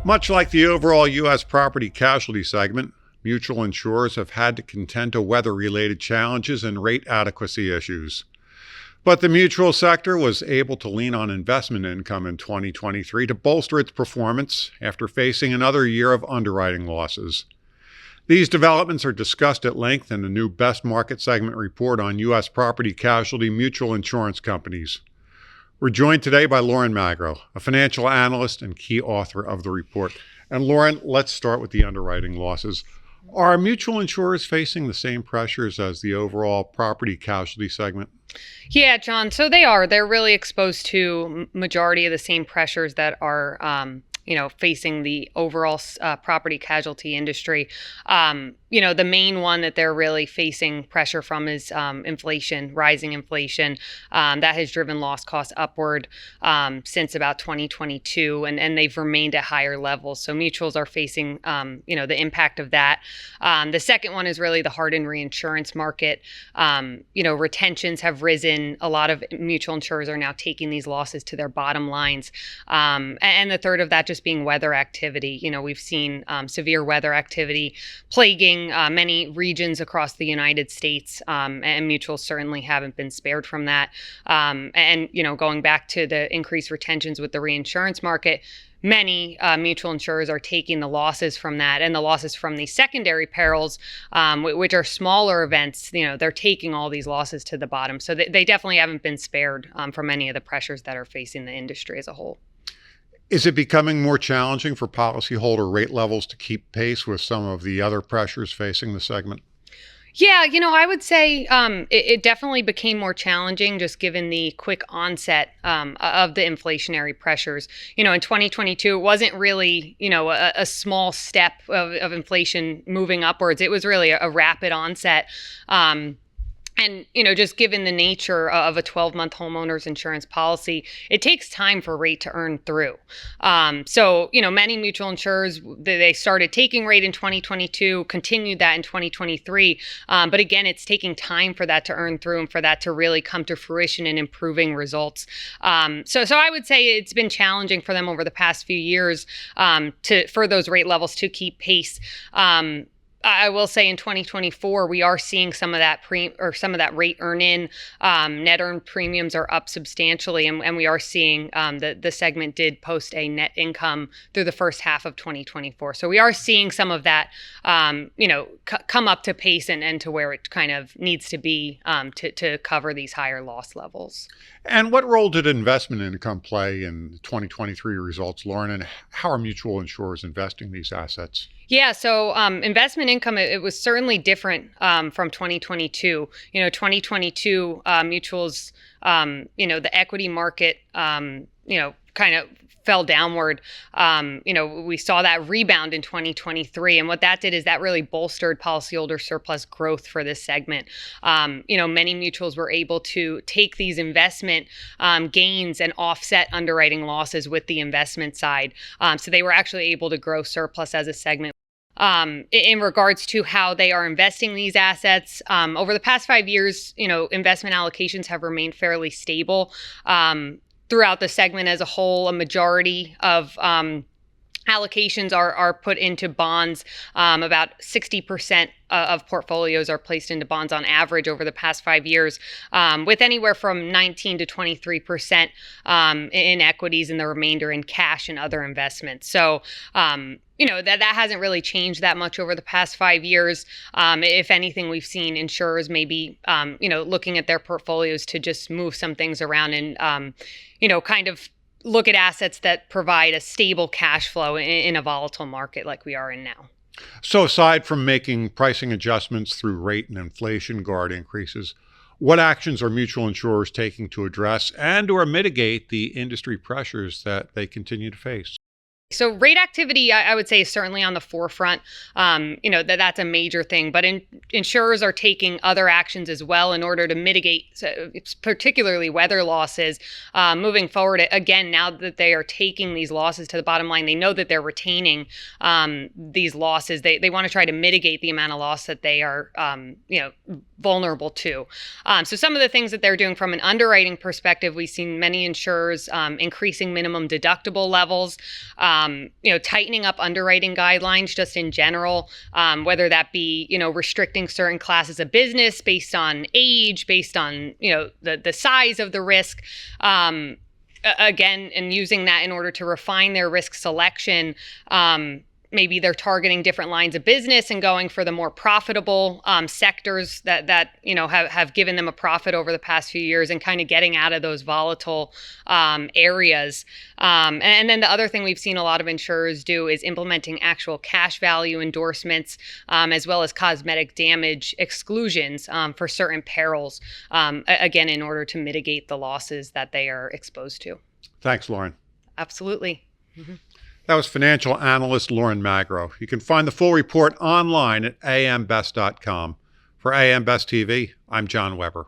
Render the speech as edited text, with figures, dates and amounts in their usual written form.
Much like the overall U.S. property casualty segment, mutual insurers have had to contend to weather-related challenges and rate adequacy issues. But the mutual sector was able to lean on investment income in 2023 to bolster its performance after facing another year of underwriting losses. These developments are discussed at length in the new Best Market Segment report on U.S. property casualty mutual insurance companies. We're joined today by Lauren Magro, a financial analyst and key author of the report. And Lauren, let's start with the underwriting losses. Are mutual insurers facing the same pressures as the overall property casualty segment? Yeah, John. So they are. They're really exposed to majority of the same pressures that are, facing the overall property casualty industry. The main one that they're really facing pressure from is inflation, rising inflation. That has driven loss costs upward since about 2022, and they've remained at higher levels. So mutuals are facing, the impact of that. The second one is really the hardened reinsurance market. Retentions have risen. A lot of mutual insurers are now taking these losses to their bottom lines. And the third of that just being weather activity. We've seen severe weather activity plaguing many regions across the United States, and mutuals certainly haven't been spared from that. Going back to the increased retentions with the reinsurance market, many mutual insurers are taking the losses from that and the losses from these secondary perils, which are smaller events. They're taking all these losses to the bottom. So they definitely haven't been spared from any of the pressures that are facing the industry as a whole. Is it becoming more challenging for policyholder rate levels to keep pace with some of the other pressures facing the segment? Yeah, I would say it definitely became more challenging just given the quick onset of the inflationary pressures. In 2022, it wasn't really, a small step of inflation moving upwards. It was really a rapid onset. And, just given the nature of a 12-month homeowner's insurance policy, it takes time for rate to earn through. Many mutual insurers, they started taking rate in 2022, continued that in 2023. But again, it's taking time for that to earn through and for that to really come to fruition in improving results. So I would say it's been challenging for them over the past few years for those rate levels to keep pace. I will say in 2024, we are seeing some of that rate earn in. Net earned premiums are up substantially, and we are seeing the segment did post a net income through the first half of 2024. So we are seeing some of that, come up to pace and to where it kind of needs to be to cover these higher loss levels. And what role did investment income play in 2023 results, Lauren, and how are mutual insurers investing these assets? Yeah, so investment income, it was certainly different from 2022. 2022 mutuals, the equity market, kind of fell downward. We saw that rebound in 2023. And what that did is that really bolstered policyholder surplus growth for this segment. Many mutuals were able to take these investment gains and offset underwriting losses with the investment side. So they were actually able to grow surplus as a segment. In regards to how they are investing these assets, over the past 5 years, investment allocations have remained fairly stable. Throughout the segment as a whole, a majority of allocations are put into bonds. About 60% of portfolios are placed into bonds on average over the past 5 years, with anywhere from 19 to 23% in equities and the remainder in cash and other investments. So, that hasn't really changed that much over the past 5 years. If anything, we've seen insurers maybe, looking at their portfolios to just move some things around and, kind of look at assets that provide a stable cash flow in a volatile market like we are in now. So aside from making pricing adjustments through rate and inflation guard increases, what actions are mutual insurers taking to address and or mitigate the industry pressures that they continue to face? So rate activity, I would say, is certainly on the forefront. That's a major thing. But insurers are taking other actions as well in order to mitigate, particularly weather losses. Moving forward, again, now that they are taking these losses to the bottom line, they know that they're retaining these losses. They want to try to mitigate the amount of loss that they are, vulnerable to. So some of the things that they're doing from an underwriting perspective, we've seen many insurers increasing minimum deductible levels. tightening up underwriting guidelines just in general, whether that be, restricting certain classes of business based on age, based on, the size of the risk. Again, and using that in order to refine their risk selection. Maybe they're targeting different lines of business and going for the more profitable sectors that have given them a profit over the past few years, and kind of getting out of those volatile areas. And then the other thing we've seen a lot of insurers do is implementing actual cash value endorsements, as well as cosmetic damage exclusions for certain perils, again, in order to mitigate the losses that they are exposed to. Thanks, Lauren. Absolutely. Mm-hmm. That was financial analyst Lauren Magro. You can find the full report online at ambest.com. For AM Best TV, I'm John Weber.